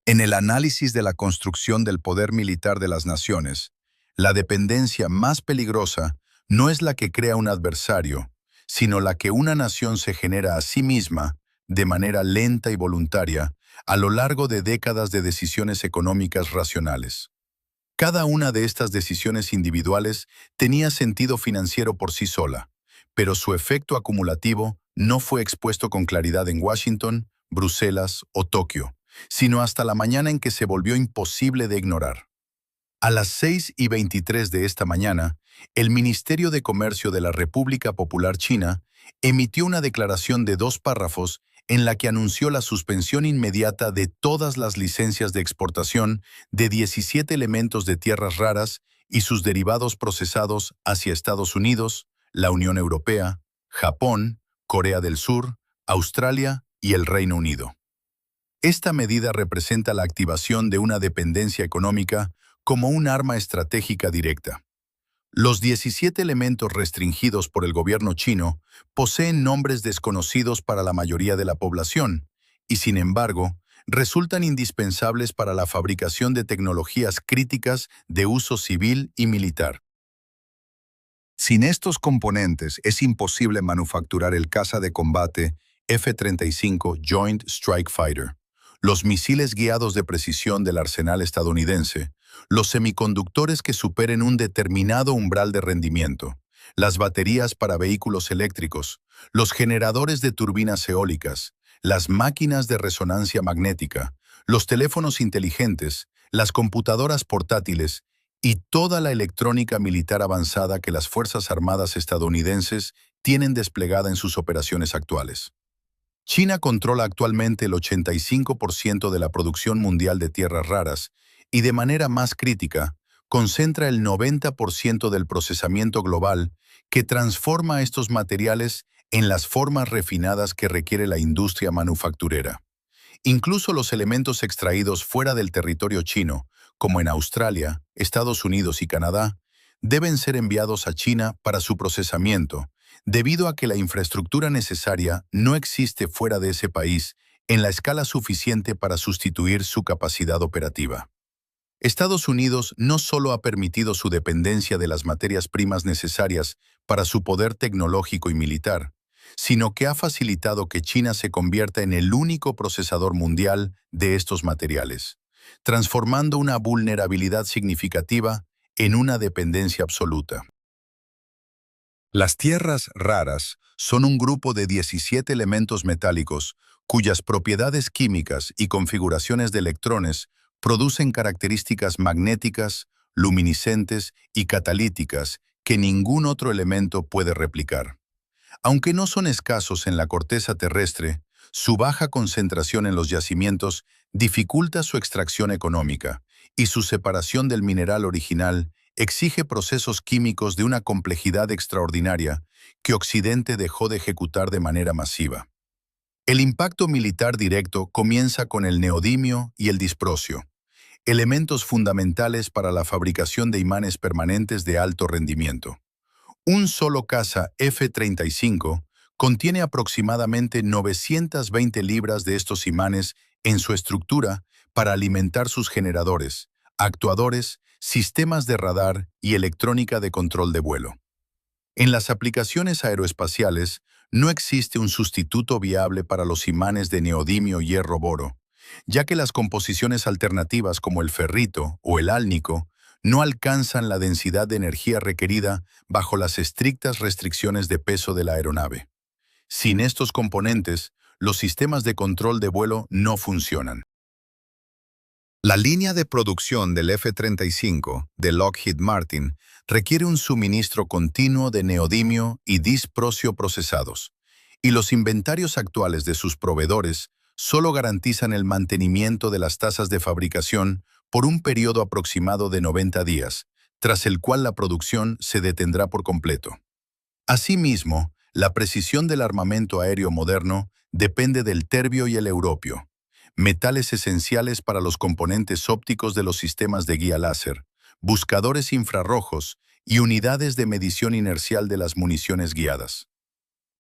En el análisis de la construcción del poder militar de las naciones, la dependencia más peligrosa no es la que crea un adversario, sino la que una nación se genera a sí misma, de manera lenta y voluntaria, a lo largo de décadas de decisiones económicas racionales. Cada una de estas decisiones individuales tenía sentido financiero por sí sola, pero su efecto acumulativo no fue expuesto con claridad en Washington, Bruselas o Tokio, sino hasta la mañana en que se volvió imposible de ignorar. A las 6:23 de esta mañana, el Ministerio de Comercio de la República Popular China emitió una declaración de 2 párrafos en la que anunció la suspensión inmediata de todas las licencias de exportación de 17 elementos de tierras raras y sus derivados procesados hacia Estados Unidos, la Unión Europea, Japón, Corea del Sur, Australia y el Reino Unido. Esta medida representa la activación de una dependencia económica como un arma estratégica directa. Los 17 elementos restringidos por el gobierno chino poseen nombres desconocidos para la mayoría de la población y, sin embargo, resultan indispensables para la fabricación de tecnologías críticas de uso civil y militar. Sin estos componentes es imposible manufacturar el caza de combate F-35 Joint Strike Fighter, los misiles guiados de precisión del arsenal estadounidense, los semiconductores que superen un determinado umbral de rendimiento, las baterías para vehículos eléctricos, los generadores de turbinas eólicas, las máquinas de resonancia magnética, los teléfonos inteligentes, las computadoras portátiles y toda la electrónica militar avanzada que las Fuerzas Armadas estadounidenses tienen desplegada en sus operaciones actuales. China controla actualmente el 85% de la producción mundial de tierras raras y, de manera más crítica, concentra el 90% del procesamiento global que transforma estos materiales en las formas refinadas que requiere la industria manufacturera. Incluso los elementos extraídos fuera del territorio chino, como en Australia, Estados Unidos y Canadá, deben ser enviados a China para su procesamiento, debido a que la infraestructura necesaria no existe fuera de ese país en la escala suficiente para sustituir su capacidad operativa. Estados Unidos no solo ha permitido su dependencia de las materias primas necesarias para su poder tecnológico y militar, sino que ha facilitado que China se convierta en el único procesador mundial de estos materiales, transformando una vulnerabilidad significativa en una dependencia absoluta. Las tierras raras son un grupo de 17 elementos metálicos cuyas propiedades químicas y configuraciones de electrones producen características magnéticas, luminiscentes y catalíticas que ningún otro elemento puede replicar. Aunque no son escasos en la corteza terrestre, su baja concentración en los yacimientos dificulta su extracción económica y su separación del mineral original exige procesos químicos de una complejidad extraordinaria que Occidente dejó de ejecutar de manera masiva. El impacto militar directo comienza con el neodimio y el disprosio, elementos fundamentales para la fabricación de imanes permanentes de alto rendimiento. Un solo caza F-35 contiene aproximadamente 920 libras de estos imanes en su estructura para alimentar sus generadores, actuadores, sistemas de radar y electrónica de control de vuelo. En las aplicaciones aeroespaciales no existe un sustituto viable para los imanes de neodimio hierro-boro, ya que las composiciones alternativas como el ferrito o el álnico no alcanzan la densidad de energía requerida bajo las estrictas restricciones de peso de la aeronave. Sin estos componentes, los sistemas de control de vuelo no funcionan. La línea de producción del F-35 de Lockheed Martin requiere un suministro continuo de neodimio y disprosio procesados, y los inventarios actuales de sus proveedores solo garantizan el mantenimiento de las tasas de fabricación por un periodo aproximado de 90 días, tras el cual la producción se detendrá por completo. Asimismo, la precisión del armamento aéreo moderno depende del terbio y el europio, metales esenciales para los componentes ópticos de los sistemas de guía láser, buscadores infrarrojos y unidades de medición inercial de las municiones guiadas.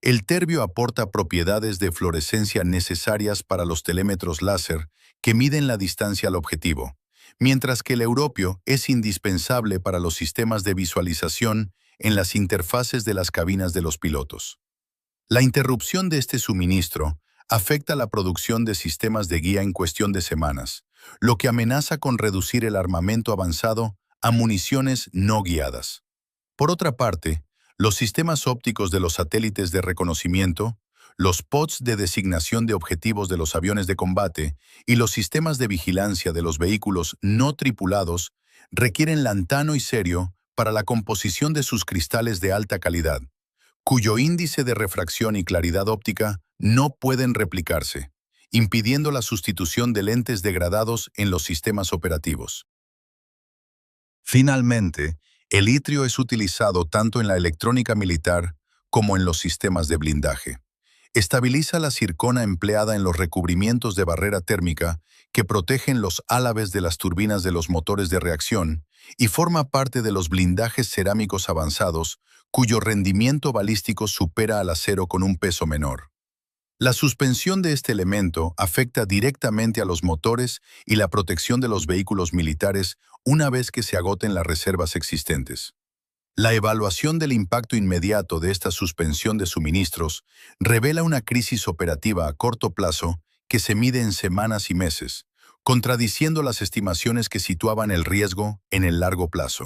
El terbio aporta propiedades de fluorescencia necesarias para los telémetros láser que miden la distancia al objetivo, mientras que el europio es indispensable para los sistemas de visualización en las interfaces de las cabinas de los pilotos. La interrupción de este suministro afecta la producción de sistemas de guía en cuestión de semanas, lo que amenaza con reducir el armamento avanzado a municiones no guiadas. Por otra parte, los sistemas ópticos de los satélites de reconocimiento, los pods de designación de objetivos de los aviones de combate y los sistemas de vigilancia de los vehículos no tripulados requieren lantano y cerio para la composición de sus cristales de alta calidad, cuyo índice de refracción y claridad óptica no pueden replicarse, impidiendo la sustitución de lentes degradados en los sistemas operativos. Finalmente, el itrio es utilizado tanto en la electrónica militar como en los sistemas de blindaje. Estabiliza la zircona empleada en los recubrimientos de barrera térmica que protegen los álabes de las turbinas de los motores de reacción y forma parte de los blindajes cerámicos avanzados cuyo rendimiento balístico supera al acero con un peso menor. La suspensión de este elemento afecta directamente a los motores y la protección de los vehículos militares una vez que se agoten las reservas existentes. La evaluación del impacto inmediato de esta suspensión de suministros revela una crisis operativa a corto plazo que se mide en semanas y meses, contradiciendo las estimaciones que situaban el riesgo en el largo plazo.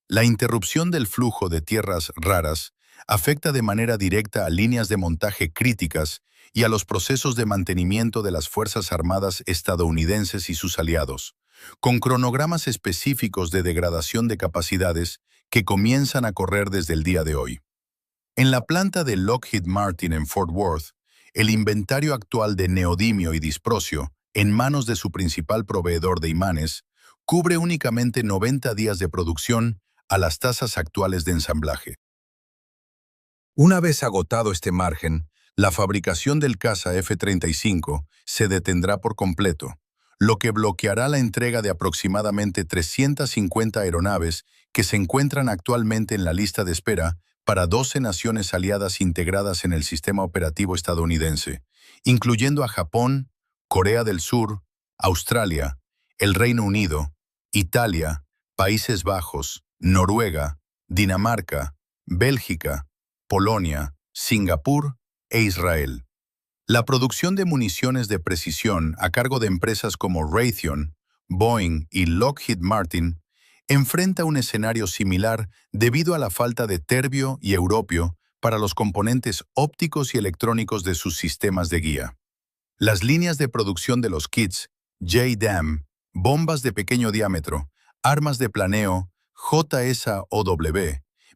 La interrupción del flujo de tierras raras afecta de manera directa a líneas de montaje críticas y a los procesos de mantenimiento de las Fuerzas Armadas estadounidenses y sus aliados, con cronogramas específicos de degradación de capacidades que comienzan a correr desde el día de hoy. En la planta de Lockheed Martin en Fort Worth, el inventario actual de neodimio y disprosio, en manos de su principal proveedor de imanes, cubre únicamente 90 días de producción a las tasas actuales de ensamblaje. Una vez agotado este margen, la fabricación del caza F-35 se detendrá por completo, lo que bloqueará la entrega de aproximadamente 350 aeronaves que se encuentran actualmente en la lista de espera para 12 naciones aliadas integradas en el sistema operativo estadounidense, incluyendo a Japón, Corea del Sur, Australia, el Reino Unido, Italia, Países Bajos, Noruega, Dinamarca, Bélgica, Polonia, Singapur e Israel. La producción de municiones de precisión a cargo de empresas como Raytheon, Boeing y Lockheed Martin enfrenta un escenario similar debido a la falta de terbio y europio para los componentes ópticos y electrónicos de sus sistemas de guía. Las líneas de producción de los kits JDAM, bombas de pequeño diámetro, armas de planeo, JSOW,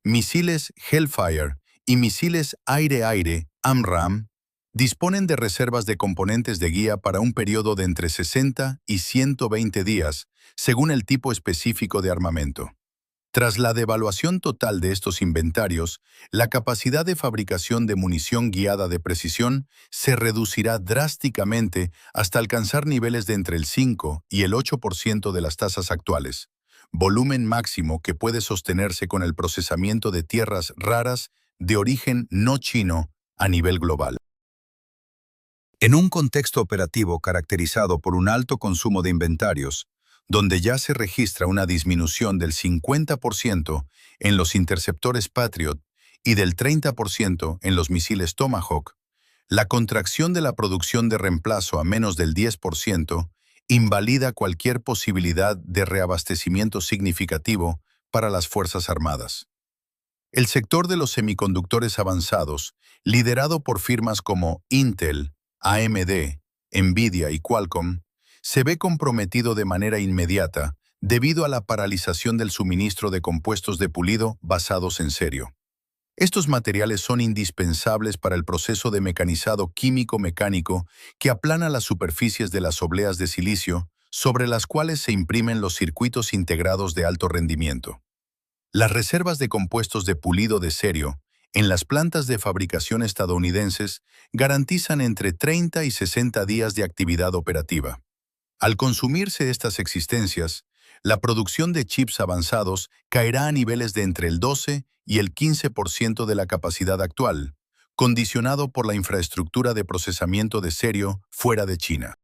misiles Hellfire y misiles aire-aire AMRAAM, disponen de reservas de componentes de guía para un periodo de entre 60 y 120 días, según el tipo específico de armamento. Tras la devaluación total de estos inventarios, la capacidad de fabricación de munición guiada de precisión se reducirá drásticamente hasta alcanzar niveles de entre el 5 y el 8% de las tasas actuales, volumen máximo que puede sostenerse con el procesamiento de tierras raras de origen no chino a nivel global. En un contexto operativo caracterizado por un alto consumo de inventarios, donde ya se registra una disminución del 50% en los interceptores Patriot y del 30% en los misiles Tomahawk, la contracción de la producción de reemplazo a menos del 10% invalida cualquier posibilidad de reabastecimiento significativo para las Fuerzas Armadas. El sector de los semiconductores avanzados, liderado por firmas como Intel, AMD, Nvidia y Qualcomm, se ve comprometido de manera inmediata debido a la paralización del suministro de compuestos de pulido basados en cerio. Estos materiales son indispensables para el proceso de mecanizado químico-mecánico que aplana las superficies de las obleas de silicio sobre las cuales se imprimen los circuitos integrados de alto rendimiento. Las reservas de compuestos de pulido de cerio en las plantas de fabricación estadounidenses garantizan entre 30 y 60 días de actividad operativa. Al consumirse estas existencias, la producción de chips avanzados caerá a niveles de entre el 12 y el 15% de la capacidad actual, condicionado por la infraestructura de procesamiento de serio fuera de China.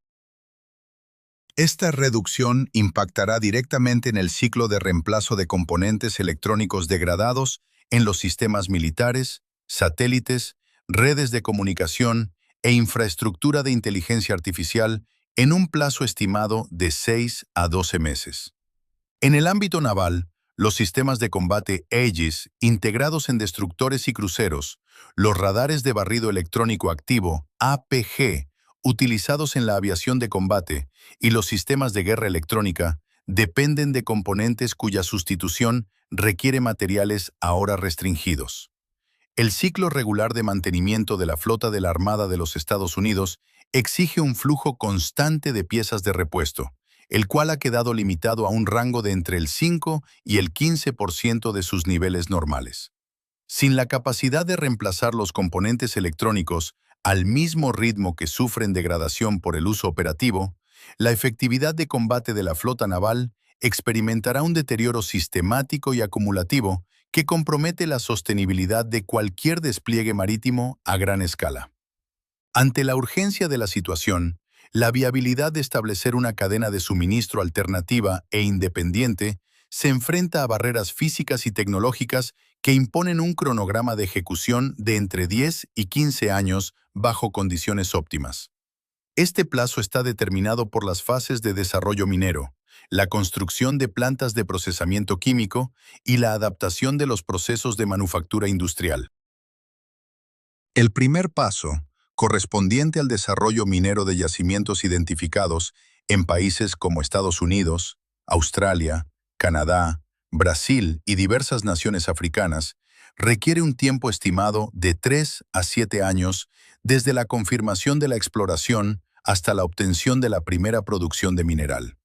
Esta reducción impactará directamente en el ciclo de reemplazo de componentes electrónicos degradados en los sistemas militares, satélites, redes de comunicación e infraestructura de inteligencia artificial en un plazo estimado de 6 a 12 meses. En el ámbito naval, los sistemas de combate Aegis, integrados en destructores y cruceros, los radares de barrido electrónico activo, APG, utilizados en la aviación de combate, y los sistemas de guerra electrónica, dependen de componentes cuya sustitución requiere materiales ahora restringidos. El ciclo regular de mantenimiento de la flota de la Armada de los Estados Unidos exige un flujo constante de piezas de repuesto, el cual ha quedado limitado a un rango de entre el 5 y el 15% de sus niveles normales. Sin la capacidad de reemplazar los componentes electrónicos al mismo ritmo que sufren degradación por el uso operativo, la efectividad de combate de la flota naval experimentará un deterioro sistemático y acumulativo que compromete la sostenibilidad de cualquier despliegue marítimo a gran escala. Ante la urgencia de la situación, la viabilidad de establecer una cadena de suministro alternativa e independiente se enfrenta a barreras físicas y tecnológicas que imponen un cronograma de ejecución de entre 10 y 15 años bajo condiciones óptimas. Este plazo está determinado por las fases de desarrollo minero, la construcción de plantas de procesamiento químico y la adaptación de los procesos de manufactura industrial. El primer paso, correspondiente al desarrollo minero de yacimientos identificados en países como Estados Unidos, Australia, Canadá, Brasil y diversas naciones africanas, requiere un tiempo estimado de 3 a 7 años desde la confirmación de la exploración hasta la obtención de la primera producción de mineral.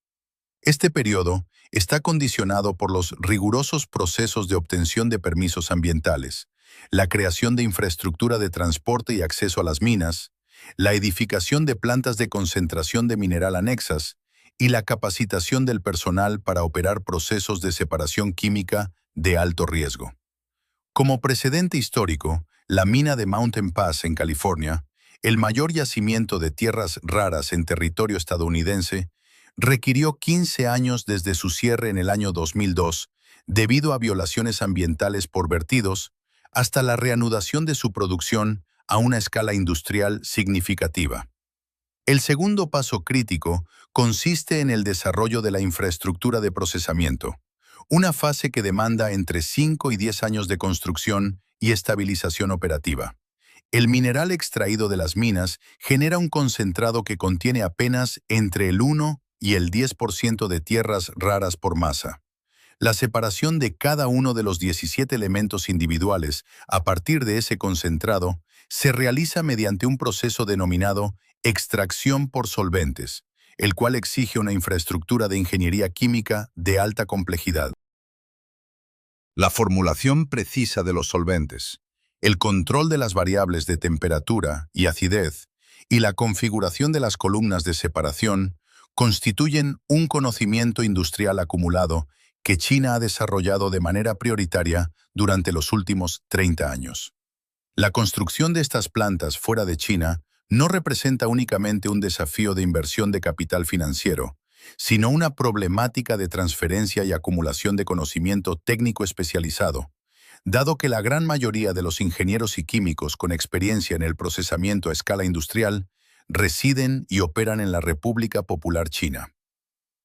Este periodo está condicionado por los rigurosos procesos de obtención de permisos ambientales, la creación de infraestructura de transporte y acceso a las minas, la edificación de plantas de concentración de mineral anexas y la capacitación del personal para operar procesos de separación química de alto riesgo. Como precedente histórico, la mina de Mountain Pass en California, el mayor yacimiento de tierras raras en territorio estadounidense, requirió 15 años desde su cierre en el año 2002, debido a violaciones ambientales por vertidos, hasta la reanudación de su producción a una escala industrial significativa. El segundo paso crítico consiste en el desarrollo de la infraestructura de procesamiento, una fase que demanda entre 5 y 10 años de construcción y estabilización operativa. El mineral extraído de las minas genera un concentrado que contiene apenas entre el 1 y el 10% de tierras raras por masa. La separación de cada uno de los 17 elementos individuales a partir de ese concentrado se realiza mediante un proceso denominado extracción por solventes, el cual exige una infraestructura de ingeniería química de alta complejidad. La formulación precisa de los solventes, el control de las variables de temperatura y acidez y la configuración de las columnas de separación constituyen un conocimiento industrial acumulado que China ha desarrollado de manera prioritaria durante los últimos 30 años. La construcción de estas plantas fuera de China no representa únicamente un desafío de inversión de capital financiero, sino una problemática de transferencia y acumulación de conocimiento técnico especializado, dado que la gran mayoría de los ingenieros y químicos con experiencia en el procesamiento a escala industrial residen y operan en la República Popular China.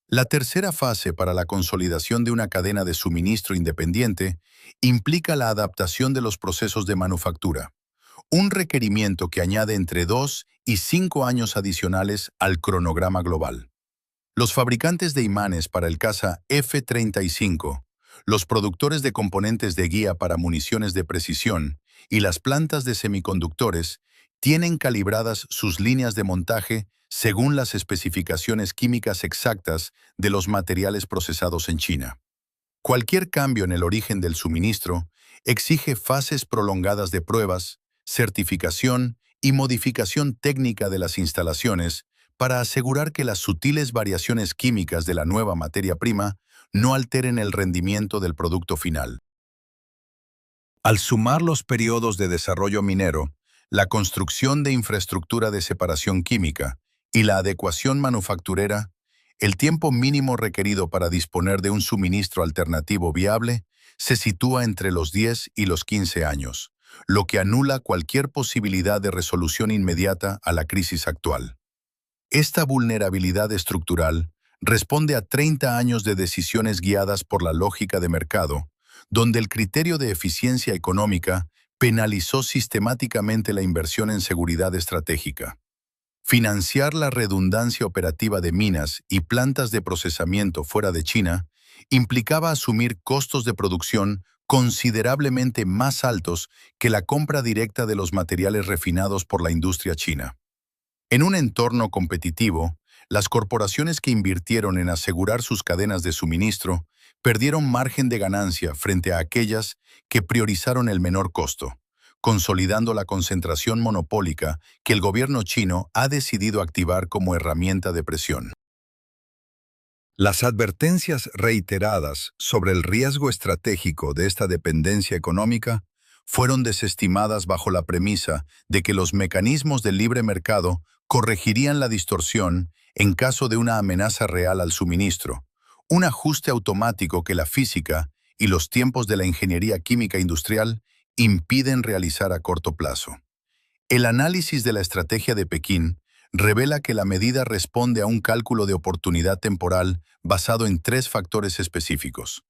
La tercera fase para la consolidación de una cadena de suministro independiente implica la adaptación de los procesos de manufactura, un requerimiento que añade entre 2 y 5 años adicionales al cronograma global. Los fabricantes de imanes para el caza F-35, los productores de componentes de guía para municiones de precisión y las plantas de semiconductores tienen calibradas sus líneas de montaje según las especificaciones químicas exactas de los materiales procesados en China. Cualquier cambio en el origen del suministro exige fases prolongadas de pruebas, certificación y modificación técnica de las instalaciones para asegurar que las sutiles variaciones químicas de la nueva materia prima no alteren el rendimiento del producto final. Al sumar los periodos de desarrollo minero, La construcción de infraestructura de separación química y la adecuación manufacturera, el tiempo mínimo requerido para disponer de un suministro alternativo viable se sitúa entre los 10 y los 15 años, lo que anula cualquier posibilidad de resolución inmediata a la crisis actual. Esta vulnerabilidad estructural responde a 30 años de decisiones guiadas por la lógica de mercado, donde el criterio de eficiencia económica penalizó sistemáticamente la inversión en seguridad estratégica. Financiar la redundancia operativa de minas y plantas de procesamiento fuera de China implicaba asumir costos de producción considerablemente más altos que la compra directa de los materiales refinados por la industria china. En un entorno competitivo, las corporaciones que invirtieron en asegurar sus cadenas de suministro perdieron margen de ganancia frente a aquellas que priorizaron el menor costo, consolidando la concentración monopólica que el gobierno chino ha decidido activar como herramienta de presión. Las advertencias reiteradas sobre el riesgo estratégico de esta dependencia económica fueron desestimadas bajo la premisa de que los mecanismos del libre mercado corregirían la distorsión en caso de una amenaza real al suministro, un ajuste automático que la física y los tiempos de la ingeniería química industrial impiden realizar a corto plazo. El análisis de la estrategia de Pekín revela que la medida responde a un cálculo de oportunidad temporal basado en tres factores específicos: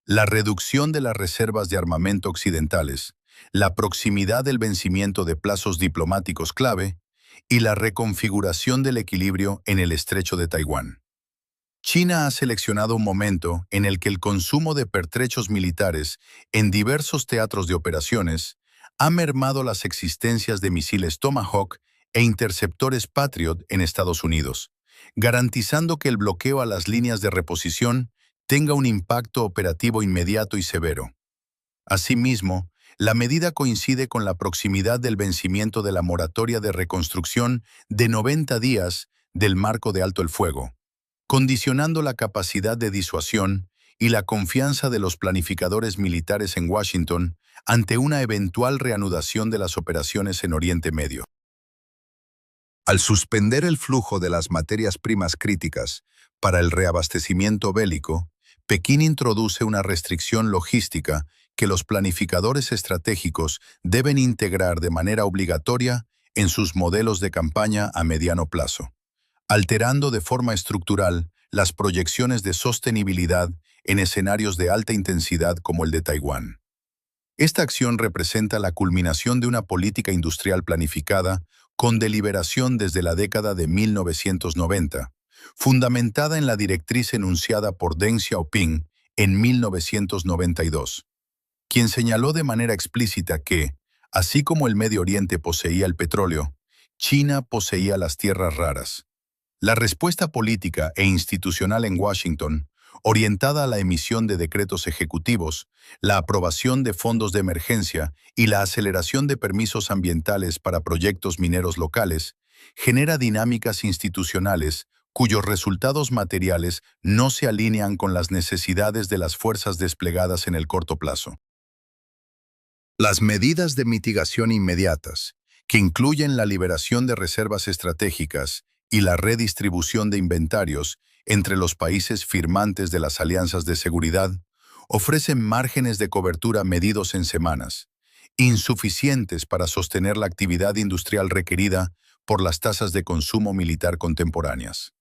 la reducción de las reservas de armamento occidentales, la proximidad del vencimiento de plazos diplomáticos clave y la reconfiguración del equilibrio en el estrecho de Taiwán. China ha seleccionado un momento en el que el consumo de pertrechos militares en diversos teatros de operaciones ha mermado las existencias de misiles Tomahawk e interceptores Patriot en Estados Unidos, garantizando que el bloqueo a las líneas de reposición tenga un impacto operativo inmediato y severo. Asimismo, la medida coincide con la proximidad del vencimiento de la moratoria de reconstrucción de 90 días del marco de alto el fuego, condicionando la capacidad de disuasión y la confianza de los planificadores militares en Washington ante una eventual reanudación de las operaciones en Oriente Medio. Al suspender el flujo de las materias primas críticas para el reabastecimiento bélico, Pekín introduce una restricción logística que los planificadores estratégicos deben integrar de manera obligatoria en sus modelos de campaña a mediano plazo, alterando de forma estructural las proyecciones de sostenibilidad en escenarios de alta intensidad como el de Taiwán. Esta acción representa la culminación de una política industrial planificada con deliberación desde la década de 1990, fundamentada en la directriz enunciada por Deng Xiaoping en 1992, quien señaló de manera explícita que, así como el Medio Oriente poseía el petróleo, China poseía las tierras raras. La respuesta política e institucional en Washington, orientada a la emisión de decretos ejecutivos, la aprobación de fondos de emergencia y la aceleración de permisos ambientales para proyectos mineros locales, genera dinámicas institucionales cuyos resultados materiales no se alinean con las necesidades de las fuerzas desplegadas en el corto plazo. Las medidas de mitigación inmediatas, que incluyen la liberación de reservas estratégicas y la redistribución de inventarios entre los países firmantes de las alianzas de seguridad, ofrecen márgenes de cobertura medidos en semanas, insuficientes para sostener la actividad industrial requerida por las tasas de consumo militar contemporáneas.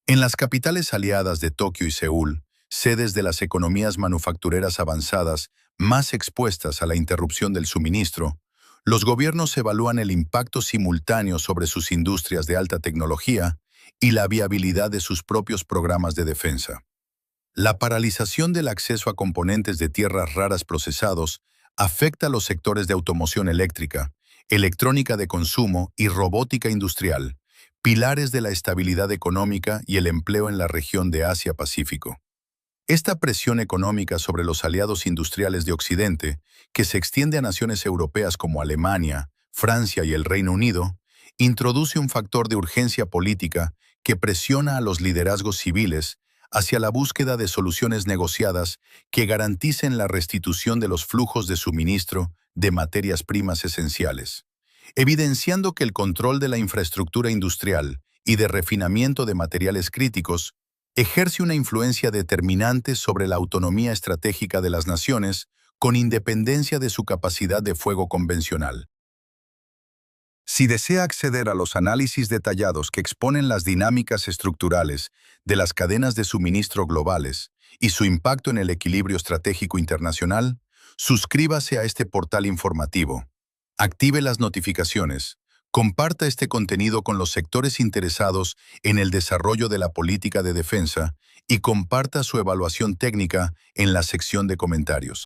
En las capitales aliadas de Tokio y Seúl, sedes de las economías manufactureras avanzadas más expuestas a la interrupción del suministro, los gobiernos evalúan el impacto simultáneo sobre sus industrias de alta tecnología y la viabilidad de sus propios programas de defensa. La paralización del acceso a componentes de tierras raras procesados afecta a los sectores de automoción eléctrica, electrónica de consumo y robótica industrial, pilares de la estabilidad económica y el empleo en la región de Asia-Pacífico. Esta presión económica sobre los aliados industriales de Occidente, que se extiende a naciones europeas como Alemania, Francia y el Reino Unido, introduce un factor de urgencia política que presiona a los liderazgos civiles hacia la búsqueda de soluciones negociadas que garanticen la restitución de los flujos de suministro de materias primas esenciales, evidenciando que el control de la infraestructura industrial y de refinamiento de materiales críticos ejerce una influencia determinante sobre la autonomía estratégica de las naciones con independencia de su capacidad de fuego convencional. Si desea acceder a los análisis detallados que exponen las dinámicas estructurales de las cadenas de suministro globales y su impacto en el equilibrio estratégico internacional, suscríbase a este portal informativo. Active las notificaciones. Comparta este contenido con los sectores interesados en el desarrollo de la política de defensa y comparta su evaluación técnica en la sección de comentarios.